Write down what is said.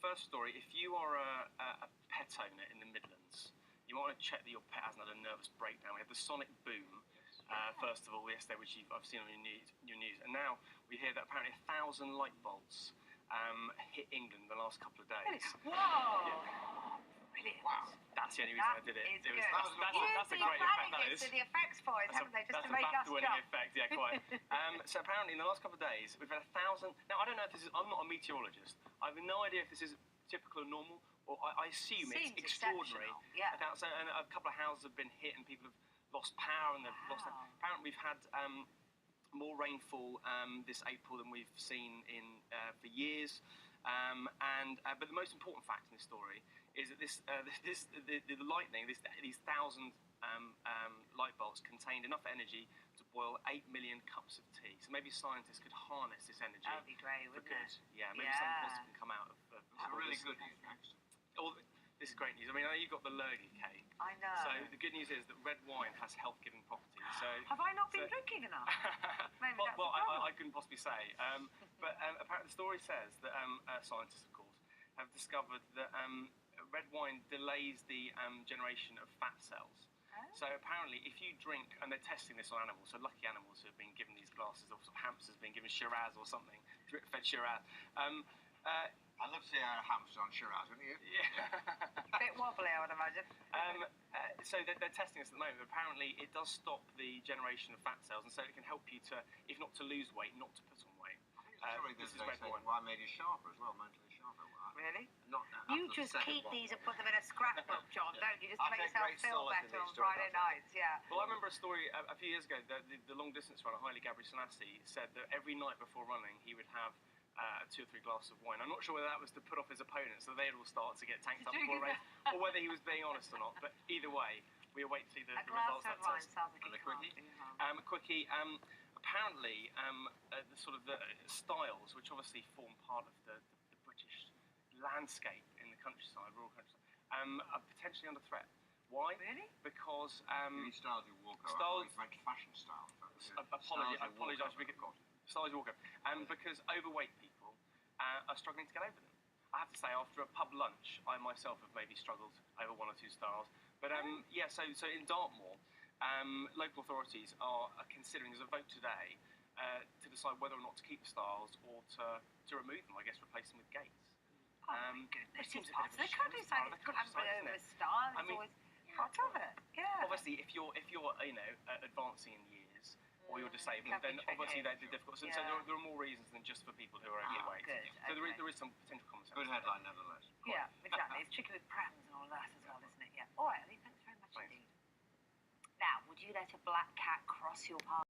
First story, if you are a pet owner in the Midlands, you might want to check that your pet hasn't had a nervous breakdown. We had the sonic boom, first of all, yesterday, which I've seen on your news. And now we hear that apparently 1,000 light bulbs hit England the last couple of days. Whoa! Yeah. Brilliant. Wow. That's the only reason I did it. That's a great effect, that is. So the effects boys, haven't they, just to make us jump? Effect, yeah, quite. So apparently in the last couple of days, we've had 1,000... Now, I don't know if this is... I'm not a meteorologist. I have no idea if this is typical or normal, or I assume it's extraordinary. Yeah. And a couple of houses have been hit and people have lost power and they've lost... Apparently we've had more rainfall this April than we've seen for years. But the most important fact in this story is that the lightning, these 1,000 light bulbs contained enough energy to boil 8 million cups of tea. So maybe scientists could harness this energy. That would be great, wouldn't it? Yeah, maybe something positive can come out of It's really good news, actually. This is great news. I mean, I know you've got the lurgy cake. I know. So the good news is that red wine has health-giving properties. So have I not been drinking enough? Maybe that's the problem. I couldn't possibly say. But apparently the story says that scientists, of course, have discovered that red wine delays the generation of fat cells. Oh. So apparently, if you drink, and they're testing this on animals, so lucky animals who have been given these glasses, or hamsters being given Shiraz or something, fed Shiraz. I'd love to see a hamster on Shiraz, wouldn't you? Yeah. A bit wobbly, I would imagine. So they're testing this at the moment. Apparently, it does stop the generation of fat cells, and so it can help you to, if not to lose weight, not to put on weight. This is red wine. Why made you sharper as well, mentally sharper. Really? Not you just keep these and put them in a scrapbook, John, don't you? Just to make yourself feel better on Friday nights, yeah. Well, I remember a story a few years ago. The long-distance runner, Haile Gebrselassie, said that every night before running, he would have 2 or 3 glasses of wine. I'm not sure whether that was to put off his opponents, so they'd all start to get tanked up before a race, or whether he was being honest or not. But either way, we await to see the results of that test. A quickie. Quickie. Apparently, the sort of the styles, which obviously form part of the British landscape in the countryside, rural countryside, are potentially under threat. Why? Really? Because styles you walk over. Styles. Fashion style. I apologise. Styles you walk over. Because overweight people are struggling to get over them. I have to say, after a pub lunch, I myself have maybe struggled over 1 or 2 styles. But yeah, so in Dartmoor, local authorities are considering, there's a vote today, to decide whether or not to keep the styles or to remove them, I guess, replace them with gates. Oh my goodness, it's part of the countryside. It's kind of a style. It's always part of it. Yeah. Obviously, if you're advancing in years or you're disabled, then obviously they're difficult. So there are more reasons than just for people who are overweight. So there is some potential common sense. Good headline, nevertheless. Yeah, exactly. It's tricky with prams and all that as well, isn't it? Yeah. All right, Lee, thanks very much indeed. Now, would you let a black cat cross your path?